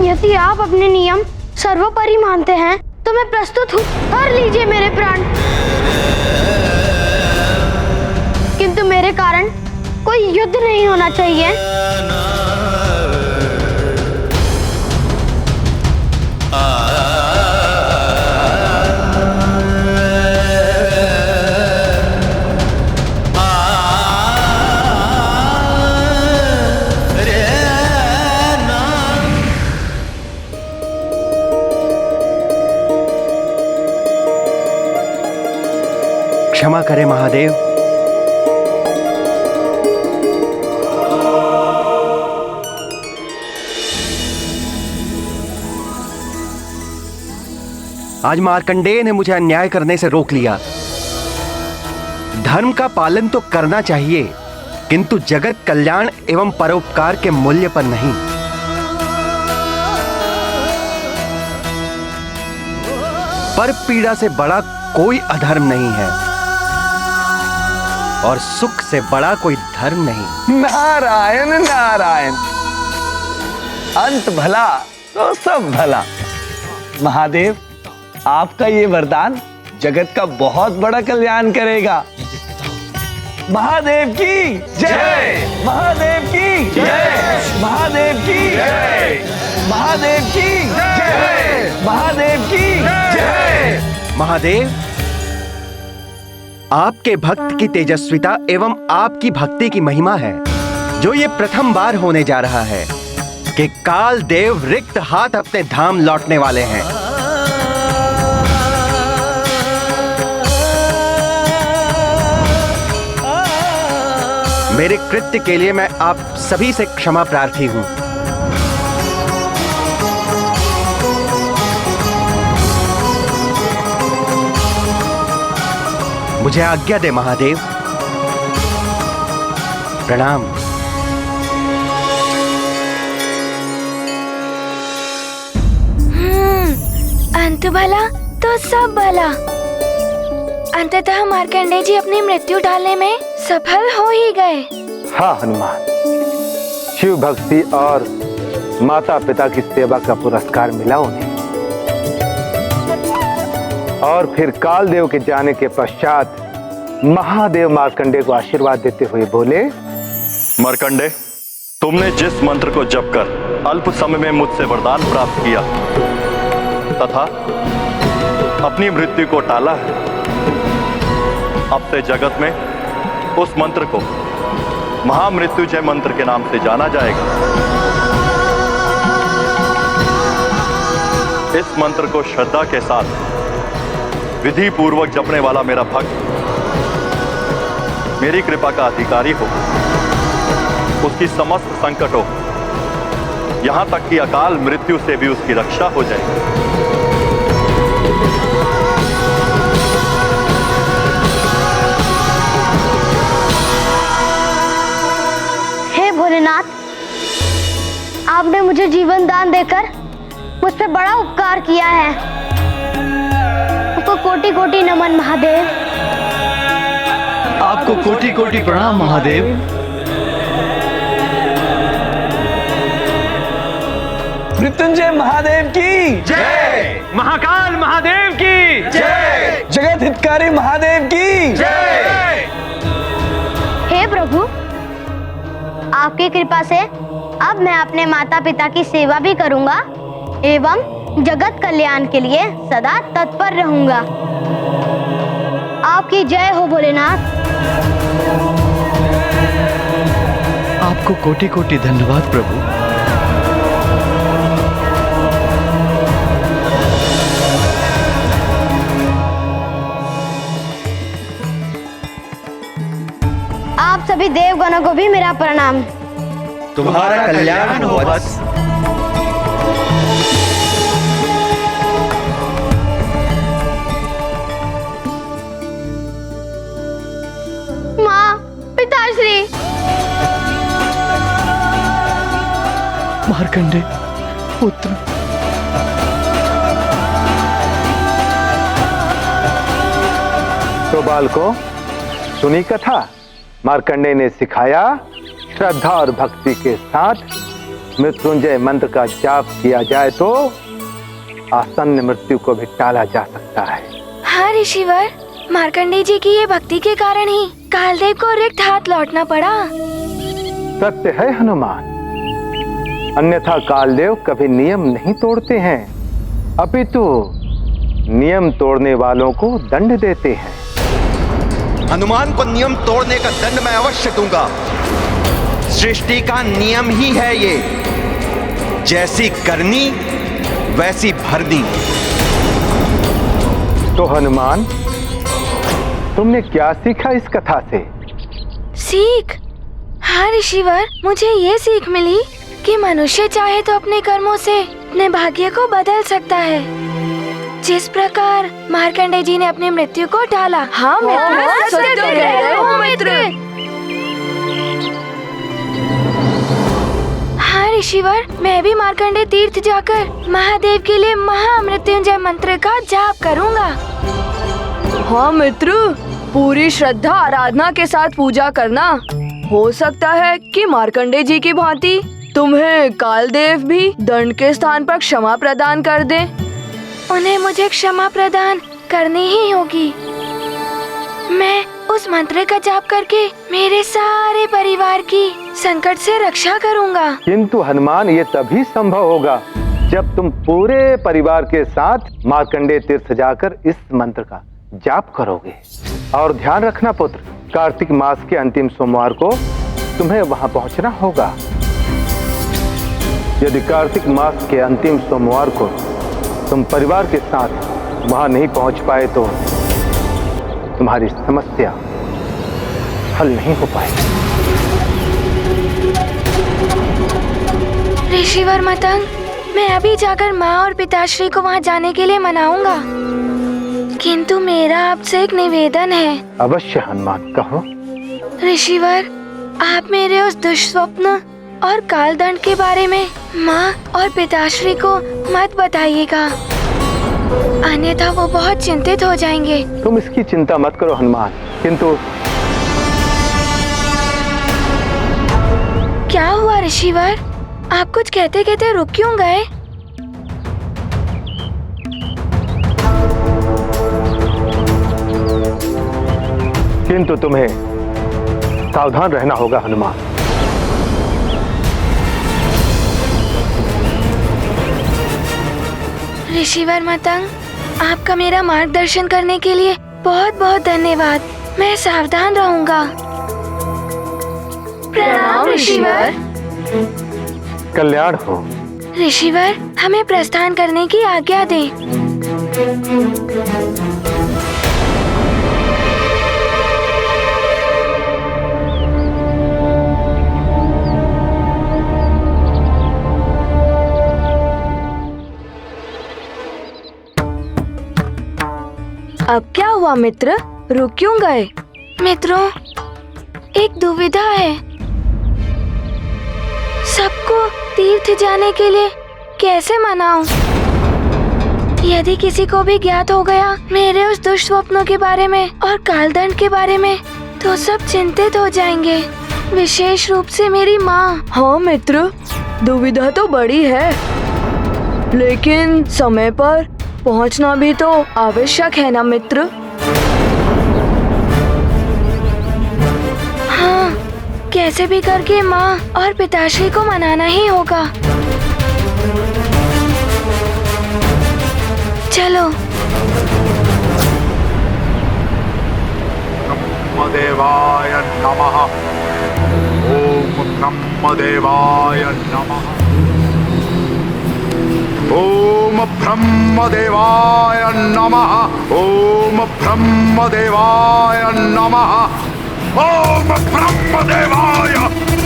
यदि आप अपने नियम सर्वोपरि मानते हैं तो मैं प्रस्तुत हूँ। हर लीजिए मेरे प्राण। किंतु मेरे कारण कोई युद्ध नहीं होना चाहिए। क्षमा करें महादेव। आज मार्कंडेय ने मुझे अन्याय करने से रोक लिया। धर्म का पालन तो करना चाहिए, किंतु जगत कल्याण एवं परोपकार के मूल्य पर नहीं। पर पीड़ा से बड़ा कोई अधर्म नहीं है और सुख से बड़ा कोई धर्म नहीं। नारायण नारायण, अंत भला तो सब भला। महादेव, आपका ये वरदान जगत का बहुत बड़ा कल्याण करेगा। महादेव की जय, महादेव की जय, महादेव की जय, महादेव की जय, महादेव की जय। महादेव, आपके भक्त की तेजस्विता एवं आपकी भक्ति की महिमा है जो ये प्रथम बार होने जा रहा है कि काल देव रिक्त हाथ अपने धाम लौटने वाले हैं। मेरे कृत्य के लिए मैं आप सभी से क्षमा प्रार्थी हूं। मुझे आज्ञा दे महादेव। प्रणाम। अंत भला तो सब भला। अंततः मार्कंडेय जी अपनी मृत्यु टालने में सफल हो ही गए। हाँ हनुमान, शिव भक्ति और माता पिता की सेवा का पुरस्कार मिला उन्हें। और फिर कालदेव के जाने के पश्चात महादेव मार्कंडेय को आशीर्वाद देते हुए बोले, मार्कंडेय, तुमने जिस मंत्र को जप कर अल्प समय में मुझसे वरदान प्राप्त किया तथा अपनी मृत्यु को टाला है, अब से जगत में उस मंत्र को महामृत्युंजय मंत्र के नाम से जाना जाएगा। इस मंत्र को श्रद्धा के साथ विधि पूर्वक जपने वाला मेरा भक्त मेरी कृपा का अधिकारी हो, उसकी समस्त संकटों, यहां तक कि अकाल मृत्यु से भी उसकी रक्षा हो जाएगी। हे भोलेनाथ, आपने मुझे जीवन दान देकर मुझ पे बड़ा उपकार किया है। आपको कोटि कोटि नमन महादेव। आपको कोटि कोटि प्रणाम महादेव। मृत्युंजय महादेव की जय। महाकाल महादेव की जय। जगत हितकारी महादेव की जय। हे प्रभु, आपकी कृपा से अब मैं अपने माता पिता की सेवा भी करूंगा एवं जगत कल्याण के लिए सदा तत्पर रहूंगा। आपकी जय हो भोलेनाथ। आपको कोटि कोटि धन्यवाद प्रभु। आप सभी देवगणों को भी मेरा प्रणाम। तुम्हारा कल्याण हो बस। माँ, पिताश्री। मार्कंडे पुत्र। तो बालकों, सुनी कथा। मार्कंडे ने सिखाया श्रद्धा और भक्ति के साथ मृत्युंजय मंत्र का जाप किया जाए तो आसन्न मृत्यु को भी टाला जा सकता है। हाँ ऋषिवर, मार्कंडे जी की ये भक्ति के कारण ही कालदेव को रिक्त हाथ लौटना पड़ा। सत्य है हनुमान, अन्यथा कालदेव कभी नियम नहीं तोड़ते हैं, अपितु नियम तोड़ने वालों को दंड देते हैं। हनुमान को नियम तोड़ने का दंड मैं अवश्य दूंगा। सृष्टि का नियम ही है ये, जैसी करनी वैसी भरनी। तो हनुमान, तुमने क्या सीखा इस कथा से? सीख? हाँ ऋषिवर, मुझे ये सीख मिली कि मनुष्य चाहे तो अपने कर्मों से अपने भाग्य को बदल सकता है, जिस प्रकार मार्कंडे जी ने अपनी मृत्यु को टाला। हाँ मित्र, सत्य कह रहे हो मित्र। हाँ ऋषिवर, मैं भी मार्कंडे तीर्थ जाकर महादेव के लिए महामृत्युंजय मंत्र का जाप करूंगा। हाँ मित्र, पूरी श्रद्धा आराधना के साथ पूजा करना। हो सकता है कि मार्कंडे जी की भांति तुम्हें कालदेव भी दंड के स्थान पर क्षमा प्रदान कर दे। उन्हें मुझे क्षमा प्रदान करनी ही होगी। मैं उस मंत्र का जाप करके मेरे सारे परिवार की संकट से रक्षा करूंगा। किंतु हनुमान, ये तभी संभव होगा जब तुम पूरे परिवार के साथ मार्कंडे तीर्थ जाकर इस मंत्र का जाप करोगे। और ध्यान रखना पुत्र, कार्तिक मास के अंतिम सोमवार को तुम्हें वहां पहुंचना होगा। यदि कार्तिक मास के अंतिम सोमवार को तुम परिवार के साथ वहां नहीं पहुंच पाए तो तुम्हारी समस्या हल नहीं हो पाएगी। ऋषिवर मतंग, मैं अभी जाकर माँ और पिताश्री को वहाँ जाने के लिए मनाऊंगा, किंतु मेरा आपसे एक निवेदन है। अवश्य हनुमान, कहो। ऋषिवर, आप मेरे उस दुष्स्वप्न और कालदंड के बारे में माँ और पिताश्री को मत बताइएगा, अन्यथा वो बहुत चिंतित हो जाएंगे। तुम इसकी चिंता मत करो हनुमान, किंतु क्या हुआ ऋषिवर? आप कुछ कहते कहते रुक क्यों गए? किंतु तुम्हें सावधान रहना होगा हनुमान। ऋषिवर मतंग, आपका मेरा मार्गदर्शन करने के लिए बहुत बहुत धन्यवाद। मैं सावधान रहूंगा। प्रणाम ऋषिवर। कल्याण हो। ऋषिवर, हमें प्रस्थान करने की आज्ञा दें। अब क्या हुआ मित्र, रुक क्यों गए? मित्रों, एक दुविधा है। सबको तीर्थ जाने के लिए कैसे मनाऊं? यदि किसी को भी ज्ञात हो गया मेरे उस दुष्स्वप्नों के बारे में और कालदंड के बारे में, तो सब चिंतित हो जाएंगे, विशेष रूप से मेरी माँ। हाँ मित्र, दुविधा तो बड़ी है, लेकिन समय पर पहुंचना भी तो आवश्यक है ना मित्र। हाँ, कैसे भी करके माँ और पिताश्री को मनाना ही होगा। चलो। देवाय नमः। ओम नमः देवाय नमः। ओम ब्रह्म देवाय नमः। ओम ब्रह्म देवाय नमः। ओम ब्रह्म देवाय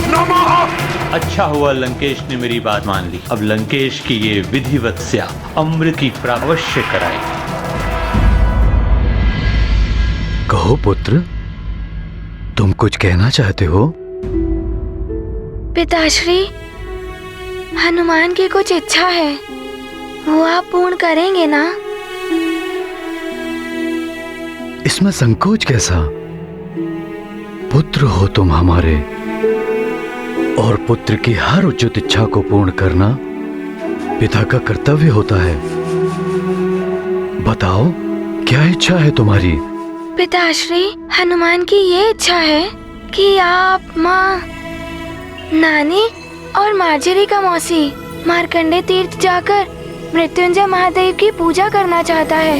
नमः। अच्छा हुआ लंकेश ने मेरी बात मान ली। अब लंकेश की ये विधिवत से अमृत की प्राप्ति अवश्य कराए। कहो पुत्र, तुम कुछ कहना चाहते हो? पिताश्री, हनुमान की कुछ इच्छा है, वो आप पूर्ण करेंगे ना? इसमें संकोच कैसा? पुत्र हो तुम हमारे, और पुत्र की हर उचित इच्छा को पूर्ण करना पिता का कर्तव्य होता है। बताओ, क्या इच्छा है तुम्हारी? पिताश्री, हनुमान की ये इच्छा है कि आप माँ, नानी और मार्जरी का मौसी मार्कंडे तीर्थ जाकर मृत्युंजय महादेव की पूजा करना चाहता है।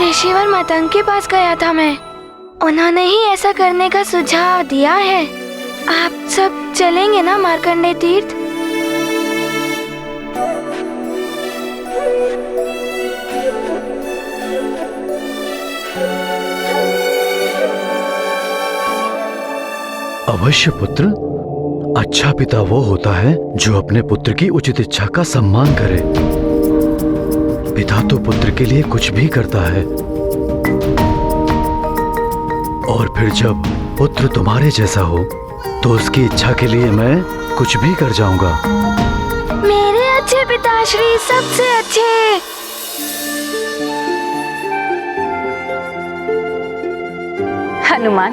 ऋषिवर मतंग के पास गया था मैं, उन्होंने ही ऐसा करने का सुझाव दिया है। आप सब चलेंगे ना मार्कंडे तीर्थ? अवश्य पुत्र। अच्छा पिता वो होता है जो अपने पुत्र की उचित इच्छा का सम्मान करे। पिता तो पुत्र के लिए कुछ भी करता है, और फिर जब पुत्र तुम्हारे जैसा हो तो उसकी इच्छा के लिए मैं कुछ भी कर जाऊंगा। मेरे अच्छे पिताश्री, सबसे अच्छे। हनुमान,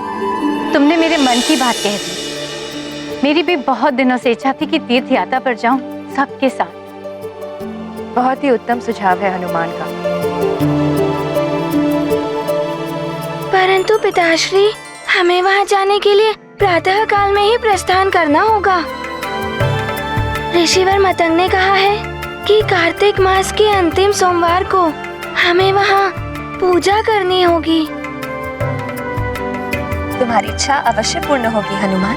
तुमने मेरे मन की बात कह दी। मेरी भी बहुत दिनों से इच्छा थी कि तीर्थ यात्रा पर जाऊं सबके साथ। बहुत ही उत्तम सुझाव है हनुमान का। परंतु पिताश्री, हमें वहां जाने के लिए प्रातः काल में ही प्रस्थान करना होगा। ऋषिवर मतंग ने कहा है कि कार्तिक मास के अंतिम सोमवार को हमें वहां पूजा करनी होगी। तुम्हारी इच्छा अवश्य पूर्ण होगी हनुमान।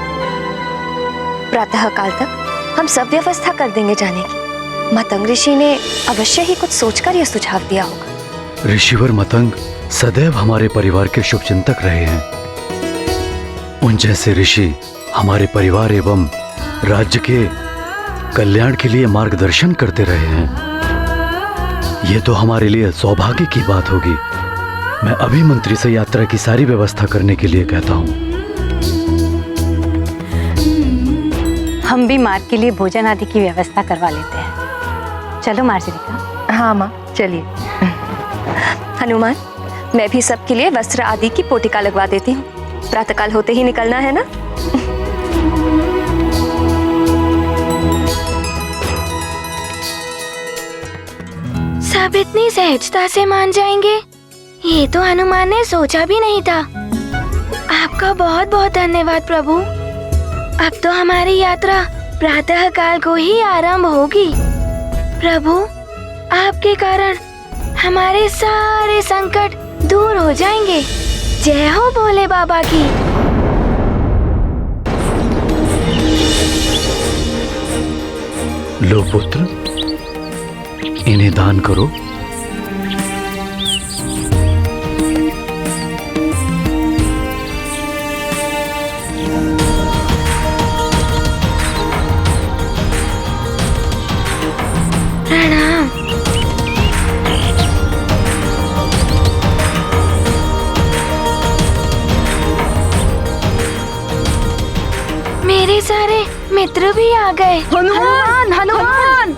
प्रातः काल तक हम सब व्यवस्था कर देंगे जाने की। मतंग ऋषि ने अवश्य ही कुछ सोचकर यह सुझाव दिया होगा। ऋषिवर मतंग सदैव हमारे परिवार के शुभचिंतक रहे हैं। उन जैसे ऋषि हमारे परिवार एवं राज्य के कल्याण के लिए मार्गदर्शन करते रहे हैं। ये तो हमारे लिए सौभाग्य की बात होगी। मैं अभी मंत्री से यात्रा की सारी व्यवस्था करने के लिए कहता हूँ। हम भी मार्ग के लिए भोजन आदि की व्यवस्था करवा लेते हैं। चलो मार्जरी। हाँ माँ, चलिए। हनुमान, मैं भी सबके लिए वस्त्र आदि की पोटिका लगवा देती हूँ। प्रातःकाल होते ही निकलना है ना? सब इतनी सहजता से मान जाएंगे, ये तो हनुमान ने सोचा भी नहीं था। आपका बहुत बहुत धन्यवाद प्रभु। अब तो हमारी यात्रा प्रातः काल को ही आरंभ होगी। प्रभु, आपके कारण हमारे सारे संकट दूर हो जाएंगे। जय हो भोले बाबा की। लो पुत्र, इन्हें दान करो। प्रणाम। मेरे सारे मित्र भी आ गए। हनुमान, हनुमान।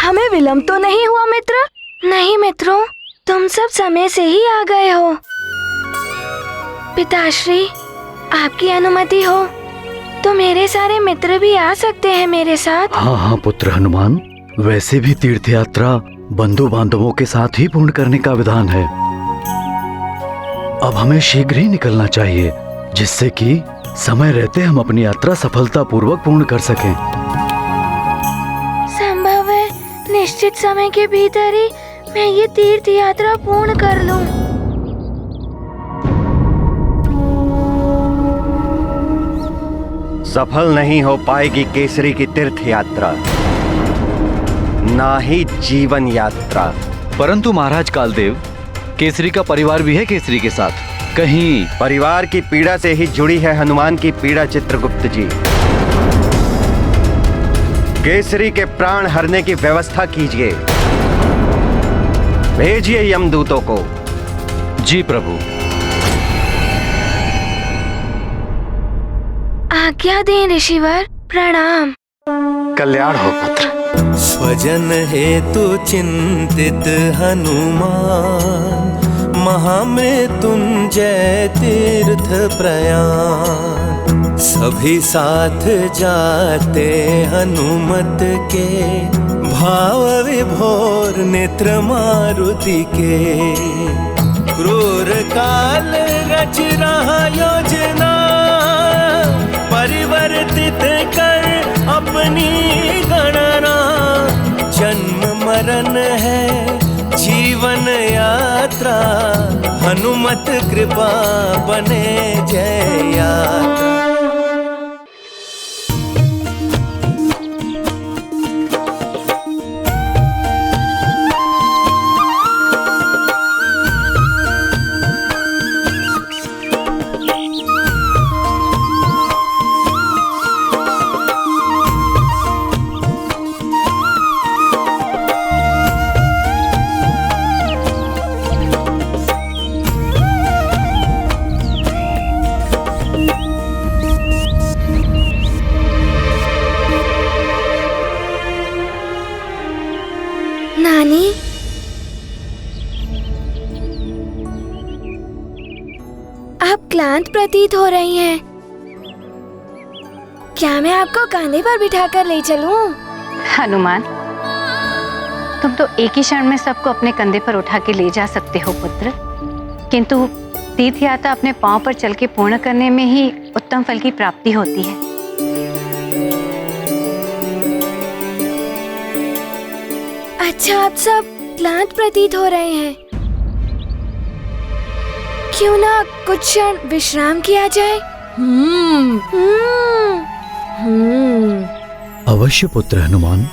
हमें विलम्ब तो नहीं हुआ मित्र? नहीं मित्रों, तुम सब समय से ही आ गए हो। पिताश्री, आपकी अनुमति हो तो मेरे सारे मित्र भी आ सकते हैं मेरे साथ। हाँ हाँ पुत्र हनुमान, वैसे भी तीर्थ यात्रा बंधु बांधवों के साथ ही पूर्ण करने का विधान है। अब हमें शीघ्र ही निकलना चाहिए, जिससे कि समय रहते हम अपनी यात्रा सफलतापूर्वक पूर्ण कर सकें। संभव है निश्चित समय के भीतर ही मैं ये तीर्थ यात्रा पूर्ण कर लूं। सफल नहीं हो पाएगी केसरी की तीर्थ यात्रा, ना ही जीवन यात्रा। परंतु महाराज कालदेव, केसरी का परिवार भी है केसरी के साथ। कहीं परिवार की पीड़ा से ही जुड़ी है हनुमान की पीड़ा चित्रगुप्त जी। केसरी के प्राण हरने की व्यवस्था कीजिए, भेजिए यमदूतों को। जी प्रभु। आज्ञा दें ऋषिवर, प्रणाम। कल्याण हो पुत्र। स्वजन हेतु चिंतित हनुमान, महामृत्युंजय तीर्थ प्रयाण। सभी साथ जाते हनुमत के, भाव विभोर नेत्र मारुति के। क्रूर काल रच रहा योजना, परिवर्तित कर अपनी गणना। जन्म मरण है जीवन यात्रा, हनुमत कृपा बने जय यात्रा। नानी, आप क्लांत प्रतीत हो रही हैं। क्या मैं आपको कंधे पर बिठाकर ले चलूं? हनुमान, तुम तो एक ही क्षण में सबको अपने कंधे पर उठा के ले जा सकते हो पुत्र, किंतु तीर्थ यात्रा अपने पांव पर चल के पूर्ण करने में ही उत्तम फल की प्राप्ति होती है। अच्छा, आप सब क्लांत प्रतीत हो रहे हैं। क्यों ना कुछ क्षण विश्राम किया जाए? अवश्य पुत्र हनुमान।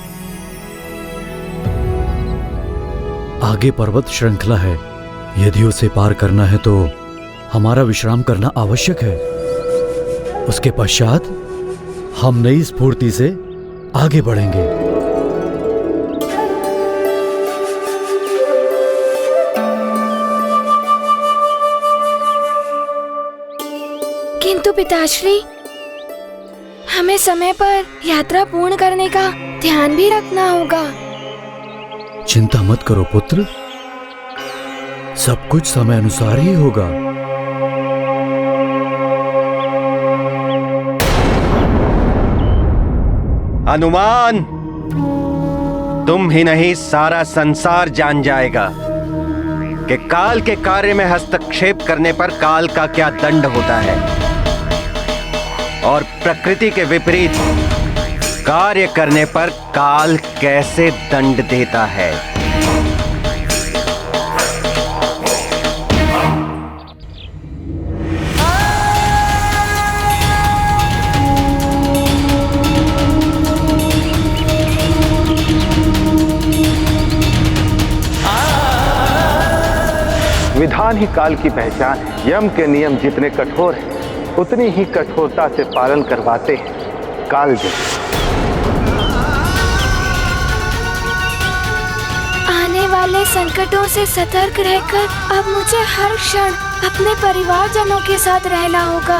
आगे पर्वत श्रृंखला है, यदि उसे पार करना है तो हमारा विश्राम करना आवश्यक है। उसके पश्चात हम नई स्फूर्ति से आगे बढ़ेंगे। किंतु पिताश्री, हमें समय पर यात्रा पूर्ण करने का ध्यान भी रखना होगा। चिंता मत करो पुत्र, सब कुछ समय अनुसार ही होगा। हनुमान, तुम ही नहीं सारा संसार जान जाएगा कि काल के कार्य में हस्तक्षेप करने पर काल का क्या दंड होता है और प्रकृति के विपरीत कार्य करने पर काल कैसे दंड देता है। विधान ही काल की पहचान है। यम के नियम जितने कठोर हैं, उतनी ही कठोरता से पालन करवाते हैं काल जी। आने वाले संकटों से सतर्क रहकर अब मुझे हर क्षण अपने परिवारजनों के साथ रहना होगा।